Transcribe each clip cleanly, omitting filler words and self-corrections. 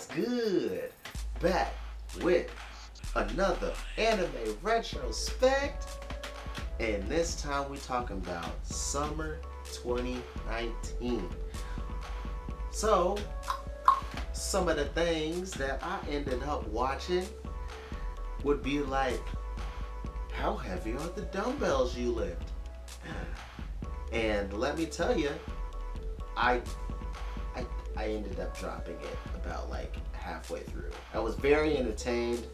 What's good? Back with another anime retrospect, and this time we talking about summer 2019. So, some of the things that I ended up watching would be like, how heavy are the dumbbells you lift? And let me tell you, I I ended up dropping it about like halfway through. I was very entertained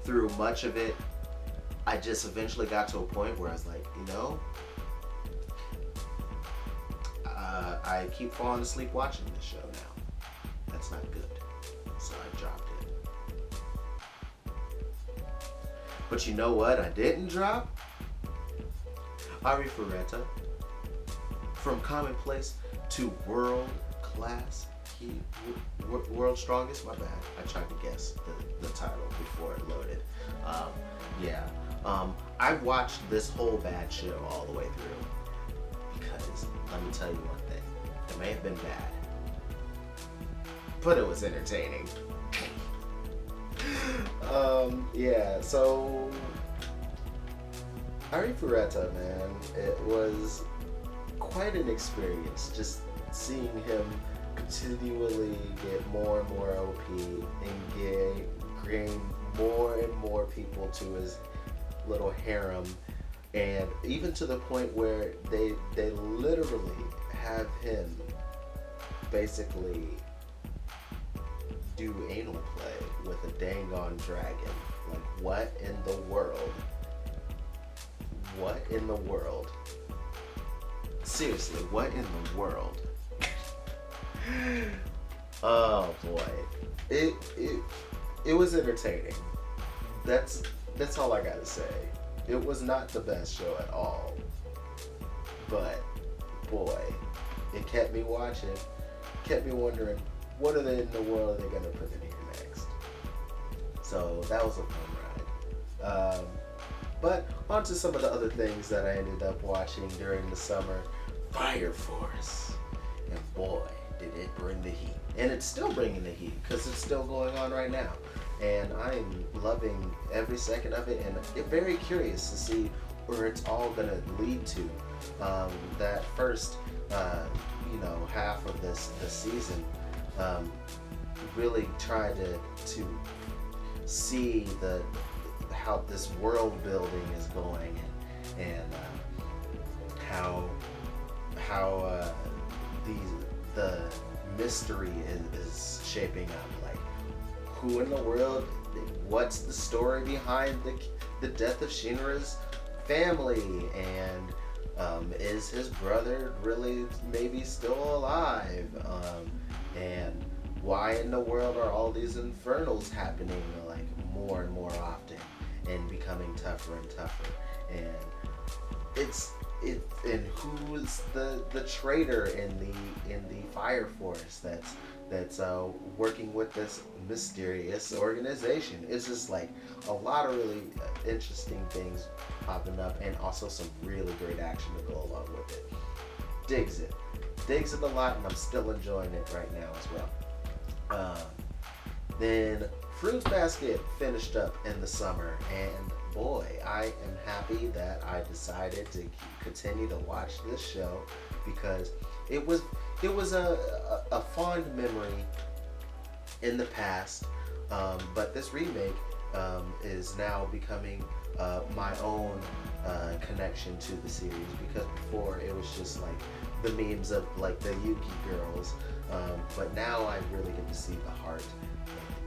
through much of it. I just eventually got to a point where I was like, I keep falling asleep watching this show now. That's not good. So I dropped it. But you know what I didn't drop? Faretta. From commonplace to world class, world strongest. My bad. I tried to guess the title before it loaded. I watched this whole bad show all the way through because let me tell you one thing. It may have been bad, but it was entertaining. So Faretta, man, it was quite an experience just seeing him continually get more and more OP and gain more and more people to his little harem, and even to the point where they literally have him basically do anal play with a dang on dragon. Like, what in the world? What in the world? Seriously, what in the world? Oh boy, it was entertaining. That's all I gotta say. It was not the best show at all, but boy, it kept me watching, kept me wondering what in the world are they gonna put in here next. So that was a fun ride. But on to some of the other things that I ended up watching during the summer. Fire Force. And boy, did it bring the heat. And it's still bringing the heat because it's still going on right now. And I'm loving every second of it, and I'm very curious to see where it's all going to lead to. That first, half of this season, really try to see how this world building is going, and how the mystery is shaping up. Like, who in the world? What's the story behind the death of Shinra's family? And is his brother really maybe still alive? And why in the world are all these infernals happening like more and more often and becoming tougher and tougher? And and who's the traitor in the Fire Force that's working with this mysterious organization? It's just like a lot of really interesting things popping up, and also some really great action to go along with it. Digs it a lot, and I'm still enjoying it right now as well. Then Fruits Basket finished up in the summer, and boy, I am happy that I decided to continue to watch this show because it was a fond memory in the past, but this remake is now becoming my own connection to the series, because before it was just like the memes of like the Yuki girls, but now I really get to see the heart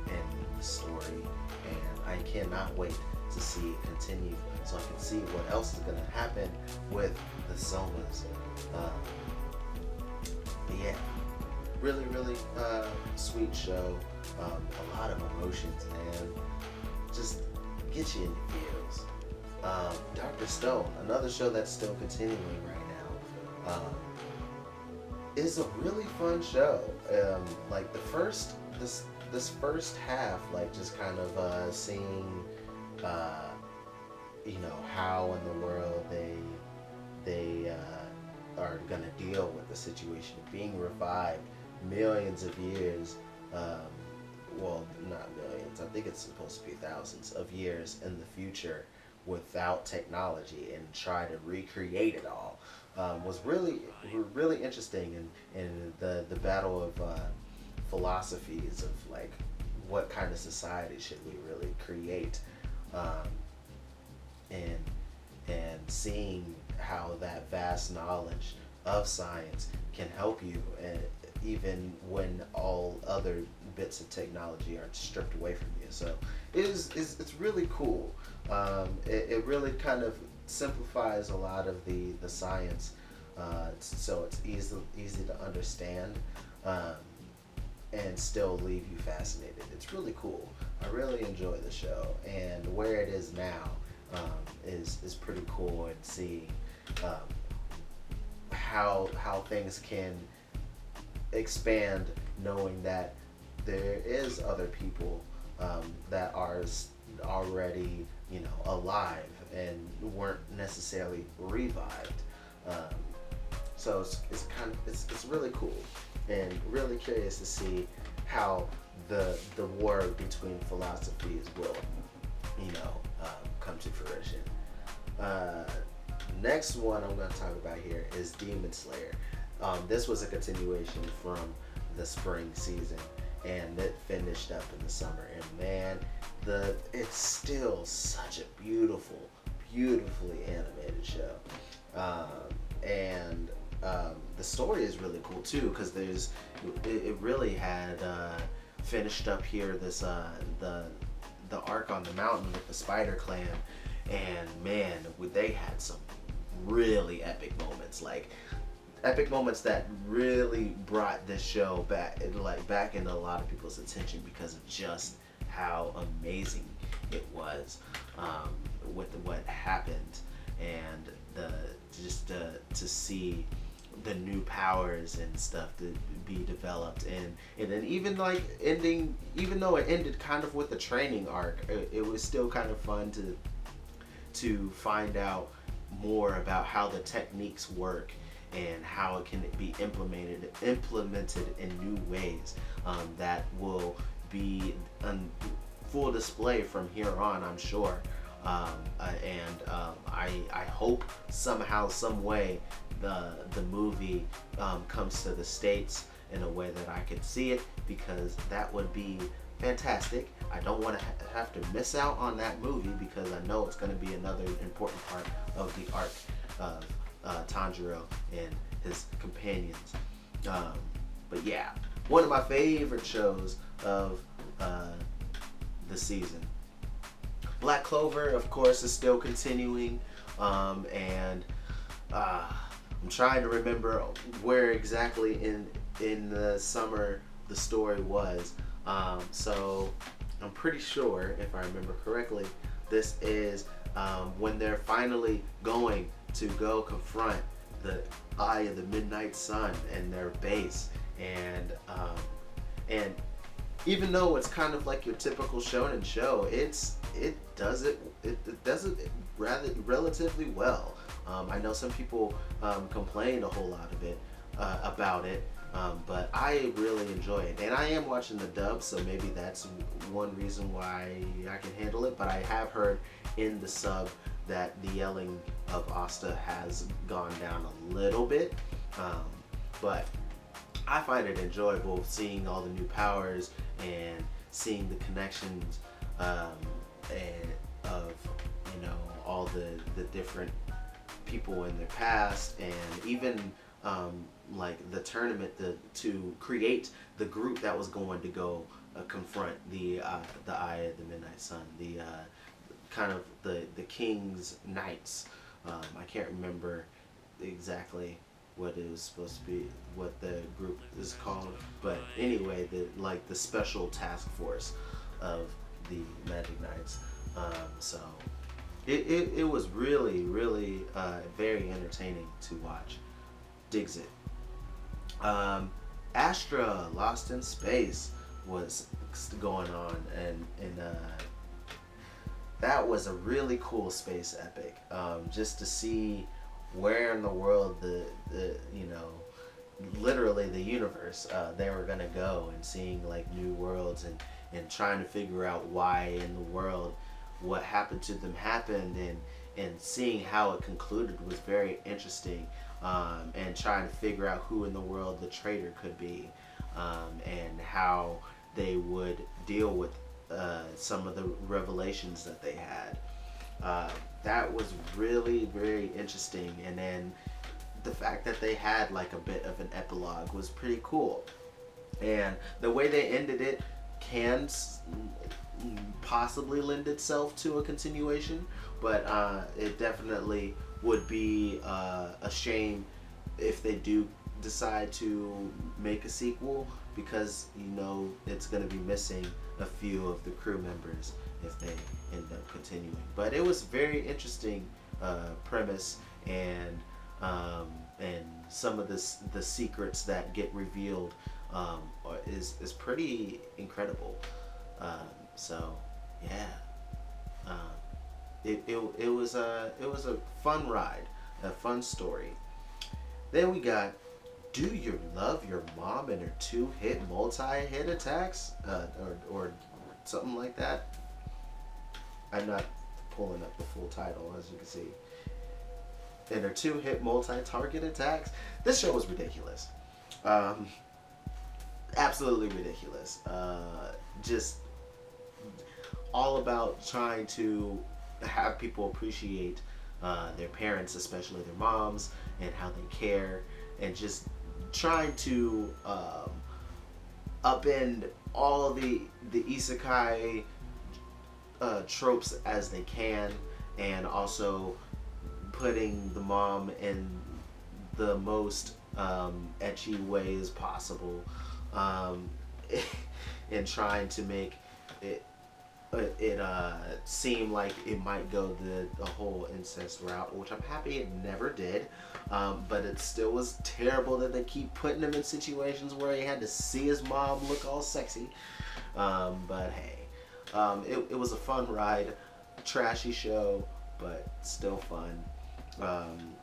and the story, and I cannot wait to see it continue so I can see what else is going to happen with the Somas. But yeah, really sweet show. A lot of emotions, man. Just get you in the feels. Dr. Stone, another show that's still continuing right now, is a really fun show. Like this first half, like just kind of seeing how in the world they are gonna deal with the situation of being revived millions of years, um, well, not millions, I think it's supposed to be thousands of years in the future without technology and try to recreate it all, was really interesting. And the battle of philosophies of like what kind of society should we really create, um, and seeing how that vast knowledge of science can help you, and even when all other bits of technology are stripped away from you. So it's really cool. It really kind of simplifies a lot of the science, so it's easy to understand, um, and still leave you fascinated. It's really cool. I really enjoy the show, and where it is now, is pretty cool. And seeing, um, how things can expand, knowing that there is other people, that are already, alive and weren't necessarily revived. Um, so it's really cool, and really curious to see how the war between philosophies will, come to fruition. Uh, Next one I'm going to talk about here is Demon Slayer. This was a continuation from the spring season, and it finished up in the summer. And man, it's still such a beautifully animated show. And the story is really cool too, because it really had finished up here this the arc on the mountain with the Spider Clan, and man, they had some really epic moments, like epic moments that really brought this show back into a lot of people's attention because of just how amazing it was, with what happened, and to see the new powers and stuff to be developed, and then even like ending, even though it ended kind of with the training arc, it was still kind of fun to find out more about how the techniques work and how it can be implemented in new ways, that will be on full display from here on, I'm sure. I hope somehow, some way, the movie comes to the States in a way that I could see it, because that would be fantastic. I don't want to have to miss out on that movie, because I know it's going to be another important part of the arc of Tanjiro and his companions. But yeah, one of my favorite shows of the season. Black Clover, of course, is still continuing, and I'm trying to remember where exactly in the summer the story was. So I'm pretty sure, if I remember correctly, this is when they're finally going to go confront the Eye of the Midnight Sun and their base, and even though it's kind of like your typical shonen show, it does it rather relatively well. I know some people complained a whole lot of it about it, but I really enjoy it, and I am watching the dub, so maybe that's one reason why I can handle it. But I have heard in the sub that the yelling of Asta has gone down a little bit, but I find it enjoyable seeing all the new powers and seeing the connections, and of all the different people in their past, and even like the tournament to create the group that was going to go confront the Eye of the Midnight Sun, the kind of the King's Knights. I can't remember exactly what it was supposed to be, what the group is called, but anyway, the special task force of the Magic Knights. So it was really very entertaining to watch. Digs it. Astra Lost in Space was going on, and that was a really cool space epic. Just to see where in the world literally the universe. They were gonna go and seeing like new worlds and trying to figure out why in the world what happened to them happened, and seeing how it concluded was very interesting, and trying to figure out who in the world the traitor could be, and how they would deal with some of the revelations that they had. That was really very interesting, and then the fact that they had like a bit of an epilogue was pretty cool, and the way they ended it can possibly lend itself to a continuation, but it definitely would be a shame if they do decide to make a sequel, because you know it's going to be missing a few of the crew members if they end up continuing. But it was very interesting premise, and some of the secrets that get revealed is pretty incredible. So yeah, it was a fun ride, a fun story. Then we got Do You Love Your Mom and Her Two-Hit Multi-Hit Attacks, or something like that. I'm not pulling up the full title, as you can see. And her two-hit multi-target attacks. This show was ridiculous. Absolutely ridiculous. Just all about trying to have people appreciate their parents, especially their moms, and how they care, and just trying to upend all the isekai tropes as they can, and also putting the mom in the most ecchi ways possible, and trying to make it seem like it might go the whole incest route, which I'm happy it never did. But it still was terrible that they keep putting him in situations where he had to see his mom look all sexy. But hey, it was a fun ride, trashy show, but still fun.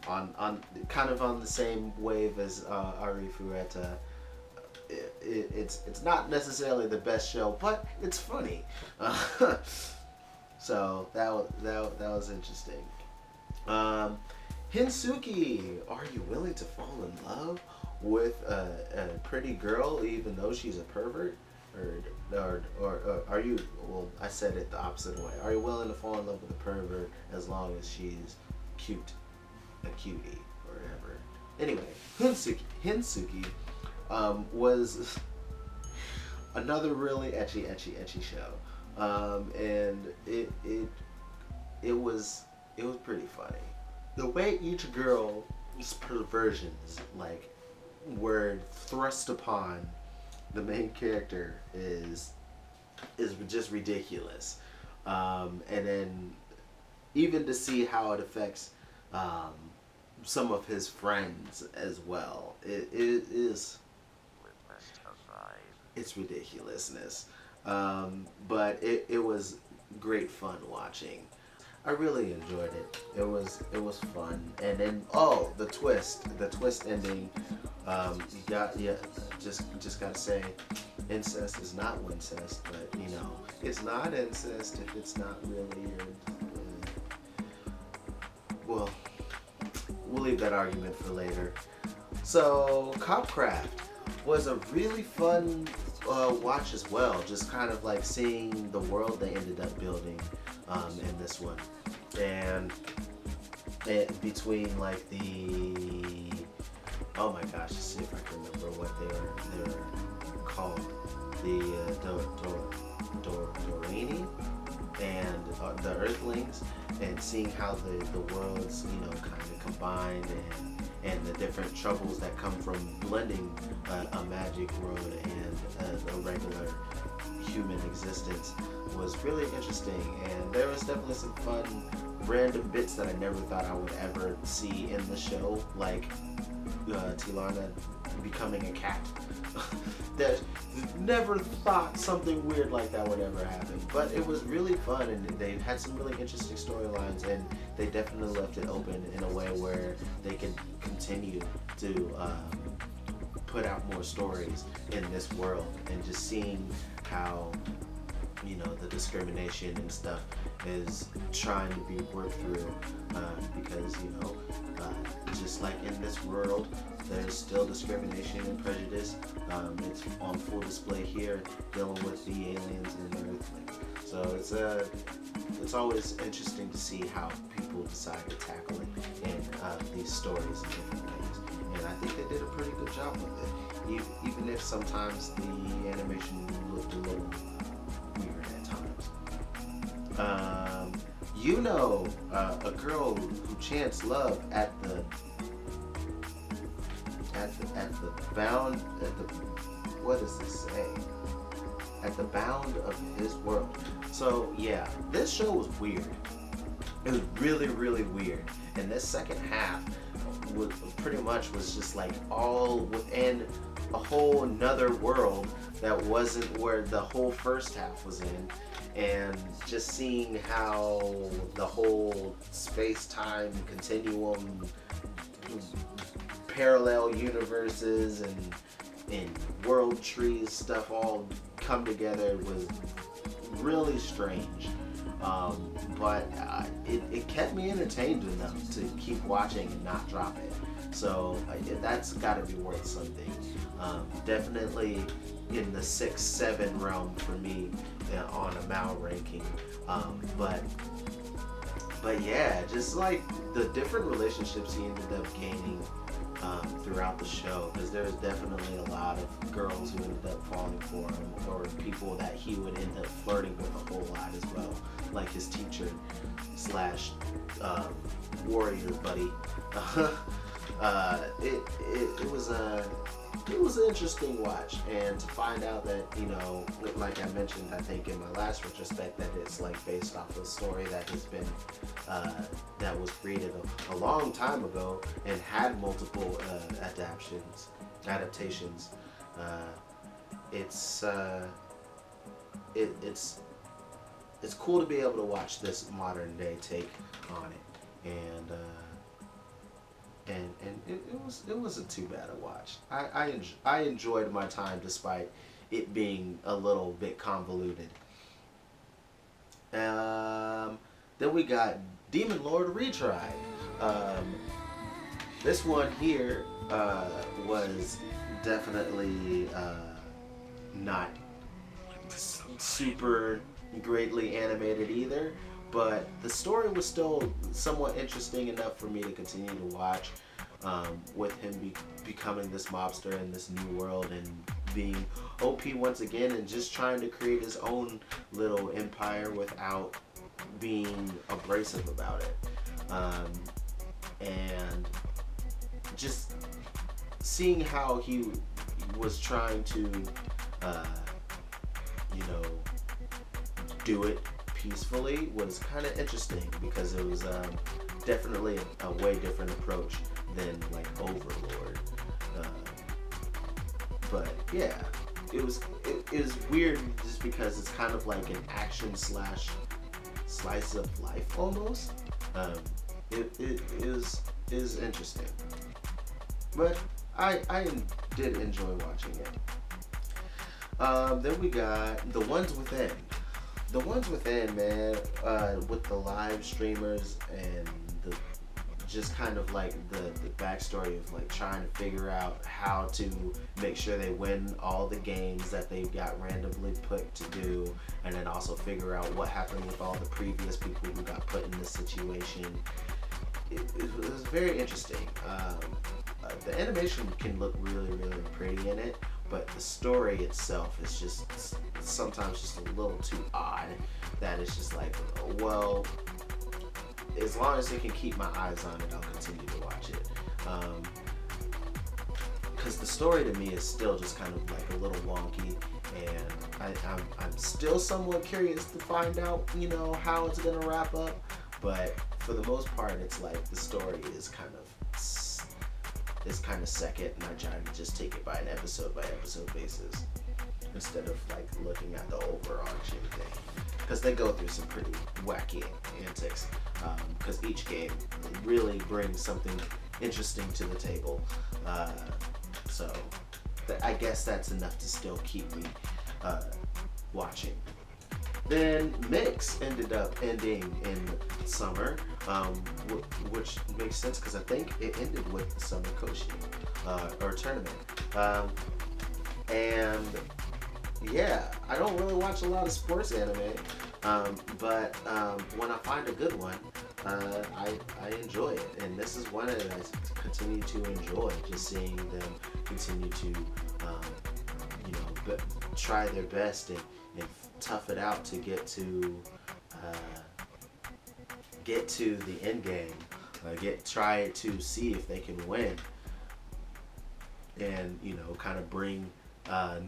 On kind of on the same wave as Ari Faretta. It's not necessarily the best show, but it's funny. So that was interesting. Hinsuki, are you willing to fall in love with a pretty girl even though she's a pervert? Or are you, well, I said it the opposite way. Are you willing to fall in love with a pervert as long as she's cute, a cutie, or whatever? Anyway, Hinsuki was another really ecchi show, and it was pretty funny. The way each girl's perversions like were thrust upon the main character is just ridiculous, and then even to see how it affects some of his friends as well, it's ridiculousness, but it was great fun watching. I really enjoyed it. It was fun, and then the twist ending. Just gotta say, incest is not wincest, but you know, it's not incest if it's not really your. Well, we'll leave that argument for later. So, Copcraft was a really fun watch as well. Just kind of like seeing the world they ended up building in this one, and between like the, oh my gosh, let's see if I can remember what they were called, the Dorini and the Earthlings, and seeing how the worlds, you know, kind of combined, and the different troubles that come from blending a magic world and a regular human existence was really interesting. And there was definitely some fun random bits that I never thought I would ever see in the show, like Tilana becoming a cat. That never thought something weird like that would ever happen, but it was really fun, and they had some really interesting storylines, and they definitely left it open in a way where they could continue to put out more stories in this world, and just seeing how, you know, the discrimination and stuff is trying to be worked through, because, you know, just like in this world, there's still discrimination and prejudice. It's on full display here, dealing with the aliens and everything. So it's always interesting to see how people decide to tackle it in these stories and different ways. And I think they did a pretty good job with it, even if sometimes the animation looked a little weird at times. You know, a girl who chants love at the what does this say? At the bound of his world. So yeah, this show was weird. It was really, really weird. And this second half was pretty much was just like all within a whole another world that wasn't where the whole first half was in. And just seeing how the whole space-time continuum, parallel universes and world trees stuff all come together was really strange. But it kept me entertained enough to keep watching and not drop it. So that's got to be worth something. Definitely in the 6-7 realm for me on a Mao ranking. But yeah, just like the different relationships he ended up gaining throughout the show, because there's definitely a lot of girls who ended up falling for him, or people that he would end up flirting with a whole lot as well, like his teacher slash warrior buddy. It was an interesting watch, and to find out that, you know, like I mentioned, I think in my last retrospect, that it's like based off of a story that has been that was created a long time ago and had multiple adaptations. It's cool to be able to watch this modern day take on it, and it wasn't too bad a watch. I enjoyed my time despite it being a little bit convoluted. Then we got Demon Lord Retried. This one here was definitely not super greatly animated either, but the story was still somewhat interesting enough for me to continue to watch, with him becoming this mobster in this new world and being OP once again, and just trying to create his own little empire without being abrasive about it. And just seeing how he was trying to, you know, do it peacefully was kind of interesting, because it was definitely a way different approach than like Overlord. But yeah, it was weird just because it's kind of like an action slash slice of life almost. It is interesting, but I did enjoy watching it. Then we got The Ones Within. The Ones Within, man, with the live streamers and the just kind of like the backstory of like trying to figure out how to make sure they win all the games that they got randomly put to do, and then also figure out what happened with all the previous people who got put in this situation. It was very interesting. The animation can look really, really pretty in it, but the story itself is just sometimes just a little too odd, that it's just like, well, as long as it can keep my eyes on it, I'll continue to watch it. Because the story to me is still just kind of like a little wonky, and I'm still somewhat curious to find out, you know, how it's gonna wrap up. But for the most part, it's like the story is kind of second, and I try to just take it by an episode basis instead of like looking at the overarching thing, because they go through some pretty wacky antics, because each game really brings something interesting to the table. So I guess that's enough to still keep me watching. Then Mix ended up ending in summer, which makes sense because I think it ended with the Summer Koshi or tournament. And yeah, I don't really watch a lot of sports anime, but when I find a good one, I enjoy it. And this is one that I continue to enjoy, just seeing them continue to, try their best and tough it out to get to the end game. Try to see if they can win, and kind of bring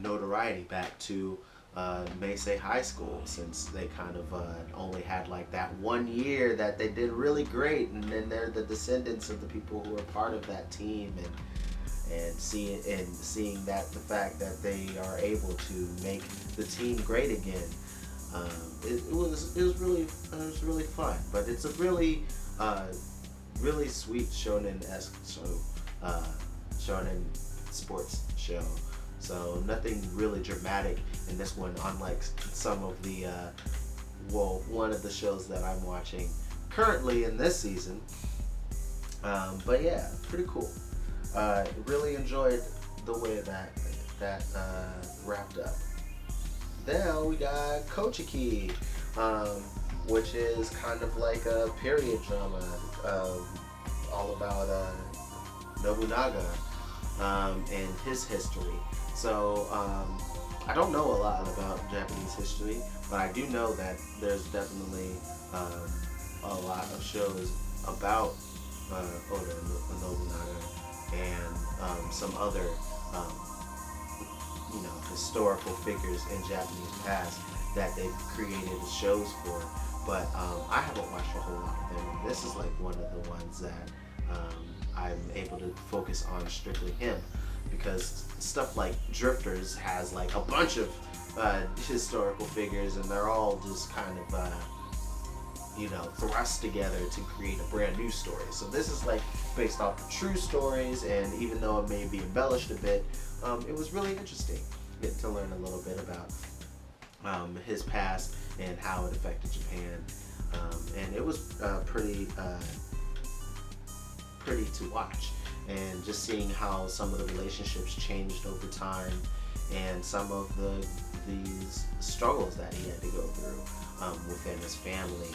notoriety back to Meisei High School, since they kind of only had like that 1 year that they did really great, and then they're the descendants of the people who were part of that team, and seeing that the fact that they are able to make the team great again. It was really fun, but it's a really sweet shonen-esque shonen sports show. So nothing really dramatic in this one, unlike some of the one of the shows that I'm watching currently in this season. But yeah, pretty cool. Really enjoyed the way that wrapped up. Then we got Kochiki, which is kind of like a period drama, all about Nobunaga and his history. So I don't know a lot about Japanese history, but I do know that there's definitely a lot of shows about Oda Nobunaga and some other historical figures in Japanese past that they've created shows for, but I haven't watched a whole lot of them, and this is like one of the ones that I'm able to focus on strictly him, because stuff like Drifters has like a bunch of historical figures, and they're all just kind of thrust together to create a brand new story. So this is like based off of true stories, and even though it may be embellished a bit, it was really interesting getting to learn a little bit about his past and how it affected Japan, and it was pretty to watch, and just seeing how some of the relationships changed over time, and some of these struggles that he had to go through within his family,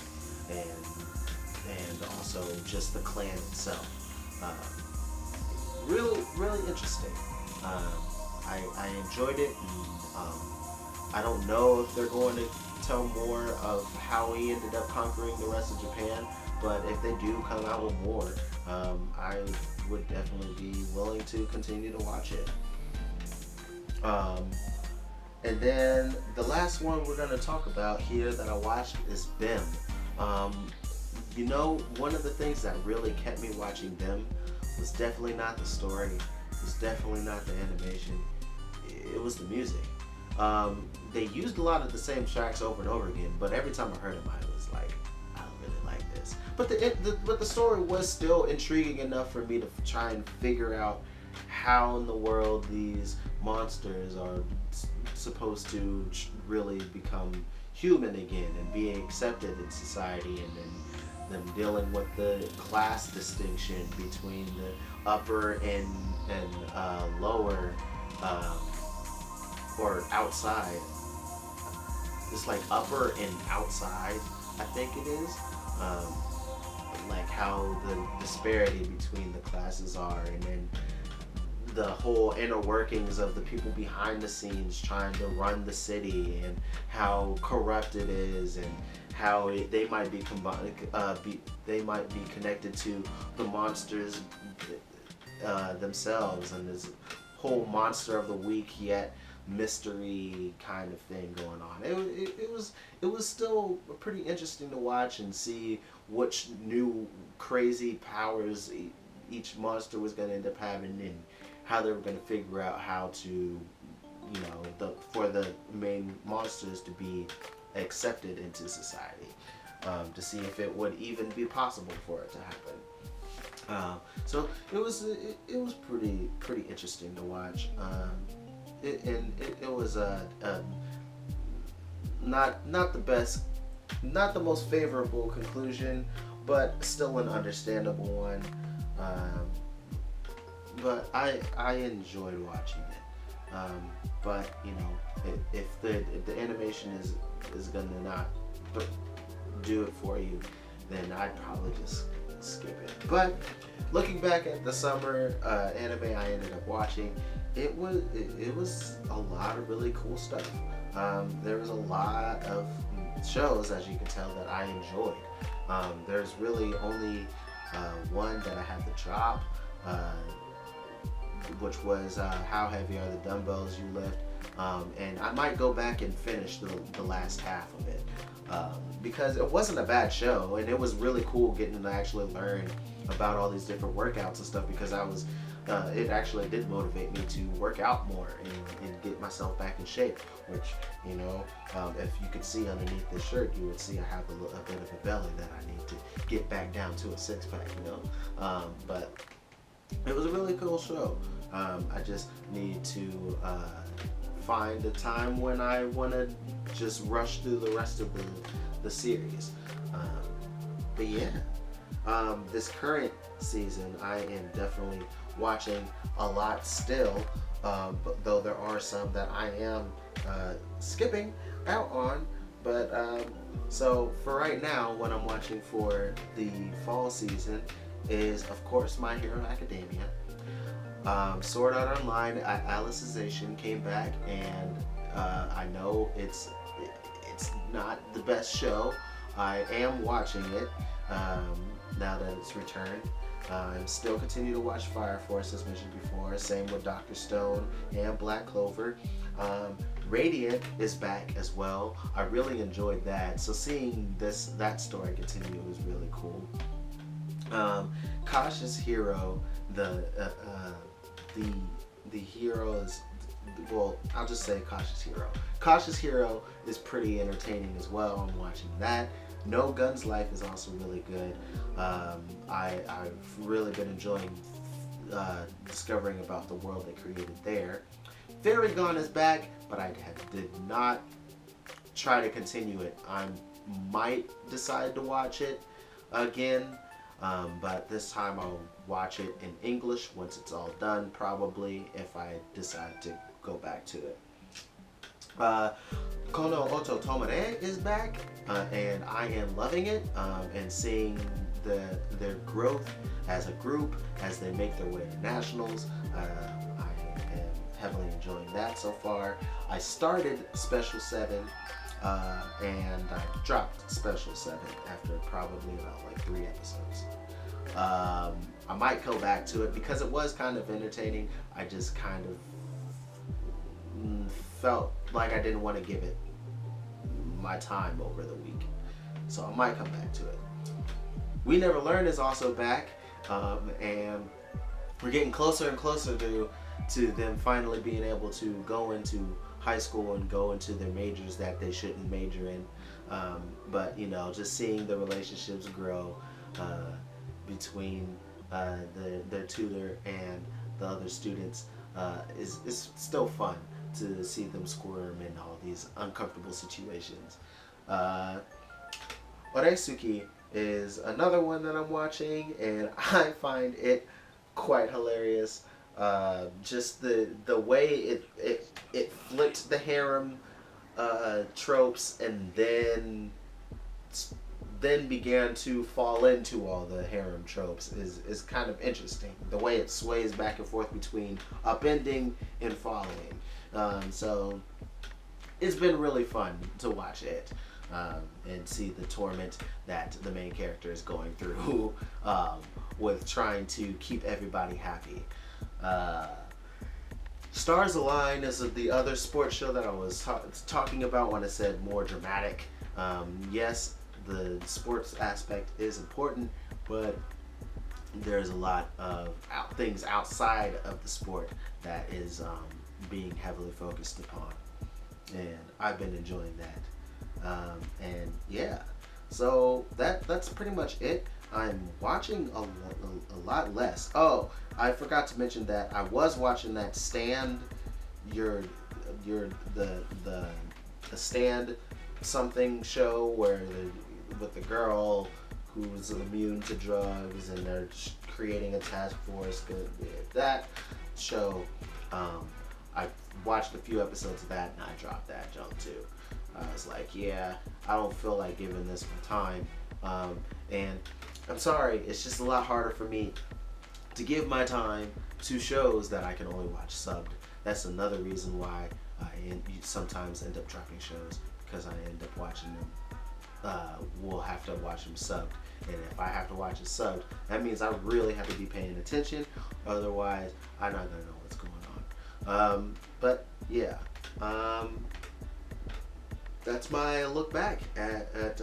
and also just the clan itself. Really interesting. I enjoyed it, and I don't know if they're going to tell more of how he ended up conquering the rest of Japan, but if they do come out with more, I would definitely be willing to continue to watch it. And then the last one we're going to talk about here that I watched is BIM. One of the things that really kept me watching BIM was definitely not the story, it was definitely not the animation, it was the music. They used a lot of the same tracks over and over again, but every time I heard them, I was like, I don't really like this. But the story was still intriguing enough for me to try and figure out how in the world these monsters are supposed to really become human again and being accepted in society, and then them dealing with the class distinction between the upper and lower, or outside. It's like upper and outside, I think it is. Like how the disparity between the classes are, and then the whole inner workings of the people behind the scenes trying to run the city, and how corrupt it is, and how they might be connected to the monsters themselves, and this whole monster of the week yet mystery kind of thing going on. It was still pretty interesting to watch and see which new crazy powers each monster was going to end up having, and how they were going to figure out how to, for the main monsters to be accepted into society, to see if it would even be possible for it to happen. So it was pretty interesting to watch. it was not the best, not the most favorable conclusion, but still an understandable one. Um, but I enjoyed watching it. But you know, if the animation is gonna not do it for you, then I'd probably just skip it. But looking back at the summer anime I ended up watching, it was a lot of really cool stuff. There was a lot of shows, as you can tell, that I enjoyed. There's really only one that I had to drop, which was How Heavy Are the Dumbbells You Lift? And I might go back and finish the last half of it, because it wasn't a bad show, and it was really cool getting to actually learn about all these different workouts and stuff, because it actually did motivate me to work out more and get myself back in shape, which, you know, if you could see underneath this shirt, you would see I have a bit of a belly that I need to get back down to a six-pack, you know. But it was a really cool show. I just need to find a time when I want to just rush through the rest of the series. But yeah, this current season I am definitely watching a lot still, but though there are some that I am skipping out on. But so for right now, what I'm watching for the fall season is, of course, My Hero Academia. Sword Art Online Alicization came back, and I know it's not the best show. I am watching it now that it's returned. I'm still continue to watch Fire Force, as mentioned before. Same with Dr. Stone and Black Clover. Radiant is back as well. I really enjoyed that. So seeing that story continue was really cool. Cautious Hero, the hero is, well, I'll just say Cautious Hero. Cautious Hero is pretty entertaining as well. I'm watching that. No Guns Life is also really good. I've really been enjoying discovering about the world they created there. Fairy Gone is back, but I did not try to continue it. I might decide to watch it again, but this time I'll watch it in English once it's all done, probably, if I decide to go back to it. Konoha Automata is back, and I am loving it, and seeing their growth as a group as they make their way to nationals. I am heavily enjoying that so far. I started Special 7, and I dropped Special 7 after probably about like 3 episodes. I might go back to it because it was kind of entertaining. I just kind of felt like I didn't want to give it my time over the week, so I might come back to it. We Never Learn is also back, and we're getting closer and closer to them finally being able to go into high school and go into their majors that they shouldn't major in. But you know, just seeing the relationships grow between their tutor and the other students is still fun to see them squirm in all these uncomfortable situations. Suki is another one that I'm watching, and I find it quite hilarious. Just the way it flipped the harem tropes, and then began to fall into all the harem tropes is kind of interesting. The way it sways back and forth between upending and following. So it's been really fun to watch it, and see the torment that the main character is going through with trying to keep everybody happy. Stars Align is the other sports show that I was talking about when I said more dramatic. Yes, the sports aspect is important, but there's a lot of things outside of the sport that is being heavily focused upon, and I've been enjoying that. And yeah, so that's pretty much it. I'm watching a lot less. Oh, I forgot to mention that I was watching that Stand your the stand something show where with the girl who's immune to drugs and they're creating a task force. That show, I watched a few episodes of that and I dropped that junk too. I was like, yeah, I don't feel like giving this my time. And I'm sorry, it's just a lot harder for me to give my time to shows that I can only watch subbed. That's another reason why I sometimes end up dropping shows, because I end up watching them. We'll have to watch them subbed, and if I have to watch it subbed, that means I really have to be paying attention. Otherwise, I'm not gonna know what's going on. But yeah, that's my look back at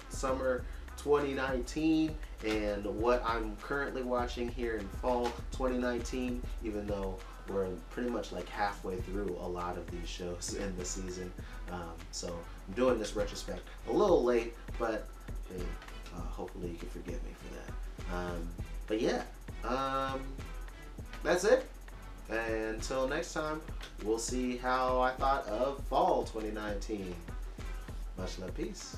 summer 2019 and what I'm currently watching here in fall 2019, even though we're pretty much like halfway through a lot of these shows in the season. So I'm doing this retrospect a little late, but hey, hopefully you can forgive me for that. But yeah, that's it. And until next time, we'll see how I thought of fall 2019. Much love, peace.